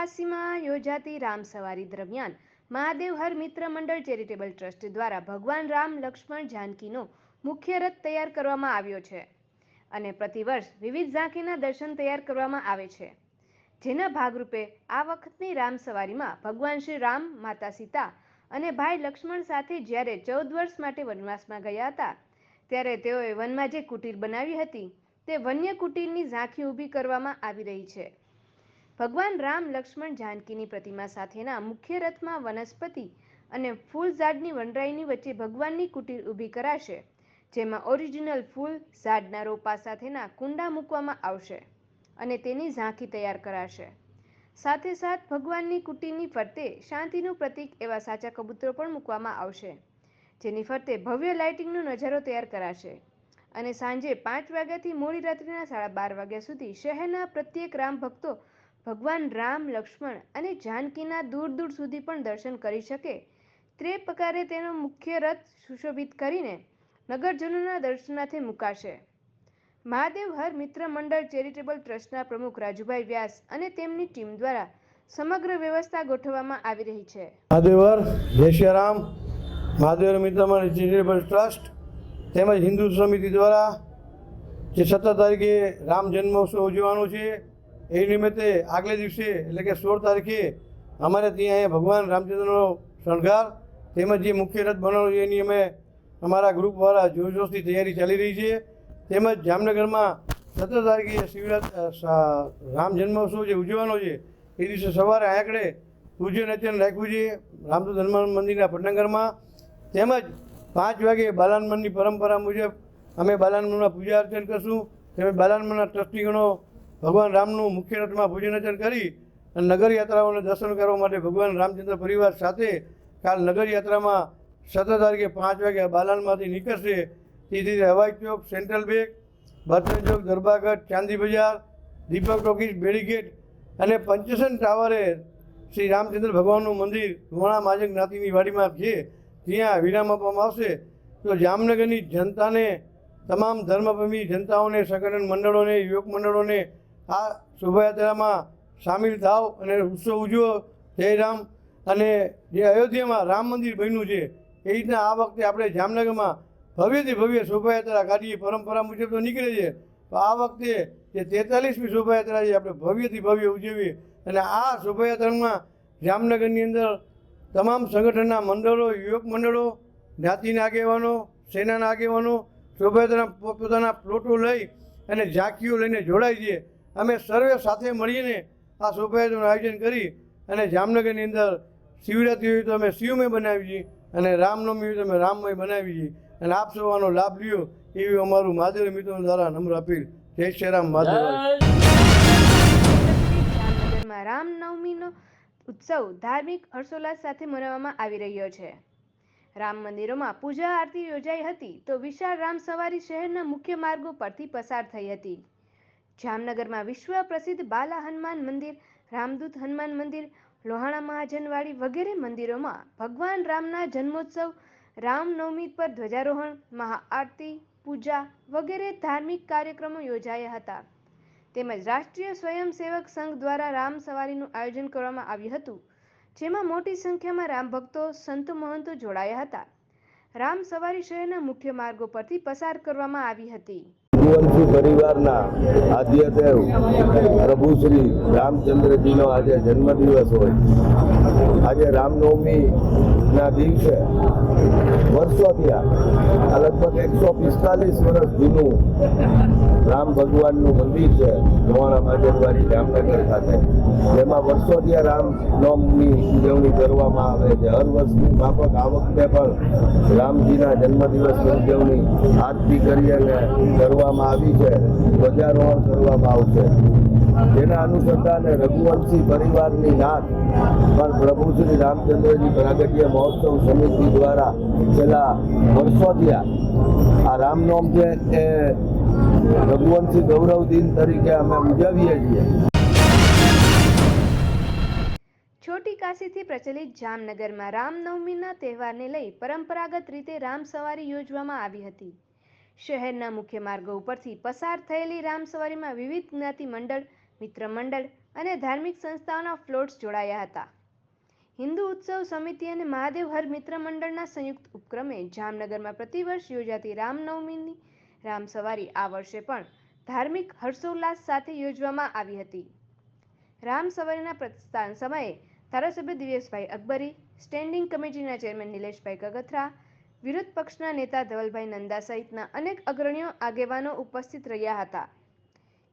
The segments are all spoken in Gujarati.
કાશીમાં યોજાતી રામ સવારી દરમિયાન મહાદેવ હર મિત્ર મંડળ ચેરિટેબલ ટ્રસ્ટ દ્વારા ભગવાન રામ લક્ષ્મણ જાનકીનો મુખ્ય રથ તૈયાર કરવામાં આવ્યો છે અને પ્રતિવર્ષ વિવિધ ઝાંખીના દર્શન તૈયાર કરવામાં આવે છે, જેના ભાગરૂપે આ વખતની રામ સવારીમાં ભગવાન શ્રી રામ, માતા સીતા અને ભાઈ લક્ષ્મણ સાથે જ્યારે 14 વર્ષ માટે વનવાસમાં ગયા હતા ત્યારે તેઓએ વનમાં જે કુટીર બનાવી હતી તે વન્ય કુટીરની ઝાંખી ઊભી કરવામાં આવી રહી છે। ભગવાન રામ, લક્ષ્મણ, જાનકીની પ્રતિમા સાથેના મુખ્ય રથમાં વનસ્પતિ અને ફૂલ ઝાડની વનરાઈની વચ્ચે ભગવાનની કુટીર ઊભી કરાશે, જેમાં ઓરિજિનલ ફૂલ ઝાડના રોપા સાથેના કુંડા મૂકવામાં આવશે અને તેની ઝાંખી તૈયાર કરાશે। સાથે સાથ ભગવાનની કુટીરની ફરતે શાંતિનું પ્રતીક એવા સાચા કબૂતરો પણ મૂકવામાં આવશે, જેની ફરતે ભવ્ય લાઇટિંગનો નજારો તૈયાર કરાશે અને સાંજે 5 વાગ્યાથી મોડી રાત્રિના 12:30 વાગ્યા સુધી શહેરના પ્રત્યેક રામ ભક્તો ભગવાન રામ, લક્ષ્મણ અને જાનકીના દૂર દૂર સુધી પણ દર્શન કરી શકે તે પ્રકારે તેનો મુખ્ય રથ સુશોભિત કરીને નગરજનોના દર્શનાર્થે મુકાશે। મહાદેવ હર મિત્ર મંડળ ચેરિટેબલ ટ્રસ્ટના પ્રમુખ રાજુભાઈ વ્યાસ અને તેમની ટીમ દ્વારા સમગ્ર વ્યવસ્થા ગોઠવવામાં આવી રહી છે। મહાદેવ હર જય શ્રી રામ મહાદેવ મિત્ર મંડળ ચેરિટેબલ ટ્રસ્ટ તેમજ હિન્દુ સમિતિ દ્વારા જે 17 તારીખે રામ જન્મોત્સવ ઉજવવાનો છે એ નિમિત્તે આગલે દિવસે એટલે કે 16 તારીખે અમારે ત્યાં અહીંયા ભગવાન રામચંદ્રનો શણગાર તેમજ જે મુખ્ય રથ બનાવવાનો છે એની અમે અમારા ગ્રુપ દ્વારા જોરશોરથી તૈયારી ચાલી રહી છે। તેમજ જામનગરમાં 17 તારીખે રામ જન્મોત્સવ જે ઉજવવાનો છે એ દિવસે સવારે આંકડે પૂજન અર્ચન રાખ્યું છે રામદૂત હનુમાન મંદિરના પટનગરમાં। તેમજ 5 વાગે બાલાનમનની પરંપરા મુજબ અમે બાલાનમનમાં પૂજા અર્ચન કરશું। તેમજ બાલાનમનના ટ્રસ્ટીગણો ભગવાન રામનું મુખ્ય રથમાં પૂજન અર્ચન કરી અને નગરયાત્રાઓને દર્શન કરવા માટે ભગવાન રામચંદ્ર પરિવાર સાથે કાલ નગરયાત્રામાં 17 તારીખે 5 વાગે બાલાનમાંથી નીકળશે। તેથી હવાઈ ચોક, સેન્ટ્રલ બેંક, બર્તન ચોક, દરબારગઢ, ચાંદી બજાર, દીપક ટોકીઝ, બેડીગેટ અને પંચસન ટાવરે શ્રી રામચંદ્ર ભગવાનનું મંદિર લુહાણા મહાજન જ્ઞાતિની વાડીમાં છે, ત્યાં વિરામ આપવામાં આવશે। તો જામનગરની જનતાને, તમામ ધર્મપ્રેમી જનતાઓને, સંગઠન મંડળોને, યુવક મંડળોને આ શોભાયાત્રામાં સામેલ થાવ અને ઉત્સવ ઉજવો। જય રામ। અને જે અયોધ્યામાં રામ મંદિર બન્યું છે એ રીતના આ વખતે આપણે જામનગરમાં ભવ્યથી ભવ્ય શોભાયાત્રા કાઢીએ। પરંપરા મુજબ તો નીકળે છે, તો આ વખતે જે 43મી શોભાયાત્રા છે આપણે ભવ્યથી ભવ્ય ઉજવીએ અને આ શોભાયાત્રામાં જામનગરની અંદર તમામ સંગઠનના મંડળો, યુવક મંડળો, જ્ઞાતિના આગેવાનો, સેનાના આગેવાનો શોભાયાત્રા પોતપોતાના પ્લોટો લઈ અને ઝાંખીઓ લઈને જોડાય છે। અમે સર્વે સાથે મળીને આ શોભાયાત્રાનું આયોજન કરી અને જામનગરની અંદર શિવરાત્રિ હોય તો અમે શિવમય બનાવી છીએ અને રામનવમી હોય તો અમે રામમય બનાવી છીએ અને આપ સૌ આનો લાભ લ્યો એવી અમારું મહાદેવ મિત્રો દ્વારા નમ્ર અપીલ। જય શ્રી રામ મહાદેવ। જામનગરમાં રામનવમીનો ઉત્સવ ધાર્મિક હર્ષોલ્લાસ સાથે મનાવવામાં આવી રહ્યો છે। રામ મંદિરોમાં પૂજા આરતી યોજાઈ હતી તો વિશાળ રામ સવારી શહેરના મુખ્ય માર્ગો પરથી પસાર થઈ હતી। જામનગરમાં વિશ્વ પ્રસિદ્ધ બાલા હનુમાન મંદિર, રામદૂત હનુમાન મંદિર, લોહાણા મહાજનવાડી વગેરે મંદિરોમાં ભગવાન રામના જન્મોત્સવ, રામનવમી પર ધ્વજારોહણ, મહાઆરતી, પૂજા વગેરે ધાર્મિક કાર્યક્રમો યોજાયા હતા। તેમજ રાષ્ટ્રીય સ્વયંસેવક સંઘ દ્વારા રામ સવારીનું આયોજન કરવામાં આવ્યું હતું, જેમાં મોટી સંખ્યામાં રામ ભક્તો, સંતો, મહંતો જોડાયા હતા। રામ સવારી શહેરના મુખ્ય માર્ગો પરથી પસાર કરવામાં આવી હતી। રઘુવંશી પરિવારના આદ્યદેવ પ્રભુ શ્રી રામચંદ્રજીનો આજે જન્મદિવસ હોય। આજે રામનવમીના દિવસે વર્ષો થયા, લગભગ 145 વર્ષ જૂનું રામ ભગવાનનું મંદિર છે લોહાણા મહાજનવાડી જામનગર ખાતે, જેમાં વર્ષો થયા રામનવમીની ઉજવણી કરવામાં આવે છે। હર વર્ષની માફક આ વખતે પણ રામજીના જન્મદિવસની ઉજવણી આજથી કરી અને કરવામાં આવી છે, ધ્વજારોહણ કરવામાં આવશે। જેના અનુસંધાને રઘુવંશી પરિવારની નાથ પણ પ્રભુ શ્રી રામચંદ્રજી પ્રાગટ્ય મહોત્સવ સમિતિ દ્વારા છેલ્લા વર્ષો થયા આ રામનવમ છે એ રઘુવંશી ગૌરવ દિન તરીકે અમે ઉજવીએ છીએ। છોટી કાશીથી પ્રચલિત જામનગરમાં રામનવમીના તહેવારને લઈ પરંપરાગત રીતે રામ સવારી યોજવામાં આવી હતી। શહેરના મુખ્ય માર્ગો ઉપરથી પસાર થયેલી રામ સવારીમાં વિવિધ જ્ઞાતિ મંડળ, મિત્ર મંડળ, અને ધાર્મિક સંસ્થાઓના ફ્લોટ્સ જોડાયા હતા. હિન્દુ ઉત્સવ સમિતિ અને મહાદેવ હર મિત્ર મંડળના સંયુક્ત ઉપક્રમે જામનગરમાં પ્રતિવર્ષ યોજાતી રામનવમીની રામ સવારી આ વર્ષે પણ ધાર્મિક હર્ષોલ્લાસ સાથે યોજવામાં આવી હતી. રામ સવારીના પ્રસ્થાન સમયે ધારાસભ્ય દિવેશભાઈ અકબરી, સ્ટેન્ડિંગ કમિટીના ચેરમેન નિલેશભાઈ કગથરા, વિરોધ પક્ષના નેતા ધવલભાઈ નંદા સહિતના અનેક અગ્રણીઓ આગેવાનો ઉપસ્થિત રહ્યા હતા.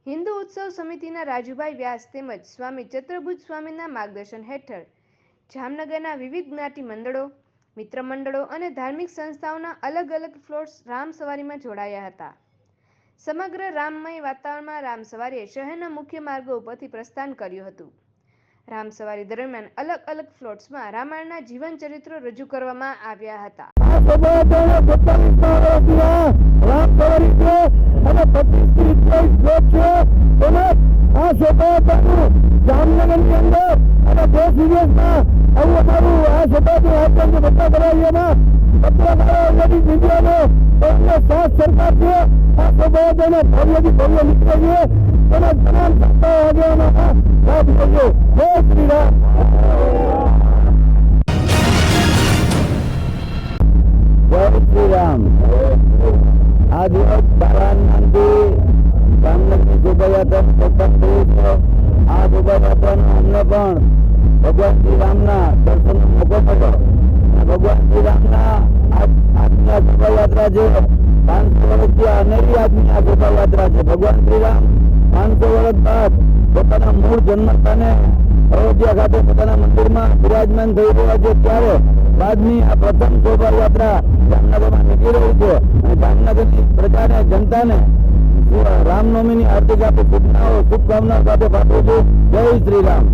હિન્દુ ઉત્સવ સમિતિના રાજુભાઈ વ્યાસ તેમજ સ્વામી ચત્રભુજ સ્વામીના માર્ગદર્શન હેઠળ જામનગરના વિવિધ જ્ઞાતિ મંડળો, મિત્ર મંડળો અને ધાર્મિક સંસ્થાઓના અલગ અલગ ફ્લોટ્સ રામ સવારીમાં જોડાયા હતા. સમગ્ર રામમય વાતાવરણમાં રામ સવારીએ શહેરના મુખ્ય માર્ગો ઉપરથી પ્રસ્થાન કર્યું હતું. રામ સવારી દરમિયાન અલગ અલગ ફ્લોટ્સમાં રામાયણના જીવન ચરિત્રો રજૂ કરવામાં આવ્યા હતા. જામનગરની અંદર અને દેશ વિદેશમાં આવું અમારું આ સભાનું આયોજન બધા કરાવીએમાં પત્રકારો ઓલરેડી મીડિયાનો એમને સાથ સરકાર છે. આ સભાઓને ભવ્યથી ભવ્ય નીકળે છે અને તમામ સંસ્થાઓ આગેવાનોના લાભ લેજો. જય શ્રી રામ. જય શ્રી રામ. આ દિવસ બાળાન નામથી જામનગરની શોભાયાત્રા પ્રસ્થાન થયું છે. આ શોભાયાત્રાનો અમને પણ ભગવાન શ્રી રામના દર્શનનો મોકો મળ્યો. ભગવાન શ્રી રામના આજની આ શોભાયાત્રા છે 500 વર્ષથી અનેરી આજની આ શોભાયાત્રા છે. ભગવાન શ્રી રામ 500 વર્ષ બાદ પોતાના મૂળ જન્મસ્થાને અયોધ્યા ખાતે પોતાના મંદિરમાં બિરાજમાન થઈ રહ્યા છે ત્યારે બાદની આ પ્રથમ શોભાયાત્રા જામનગરમાં નીકળી રહી છે અને જામનગરની પ્રજાને જનતાને રામનવમીની હાર્દિક શુભકામનાઓ સાથે પાઠવું છું. જય શ્રી રામ.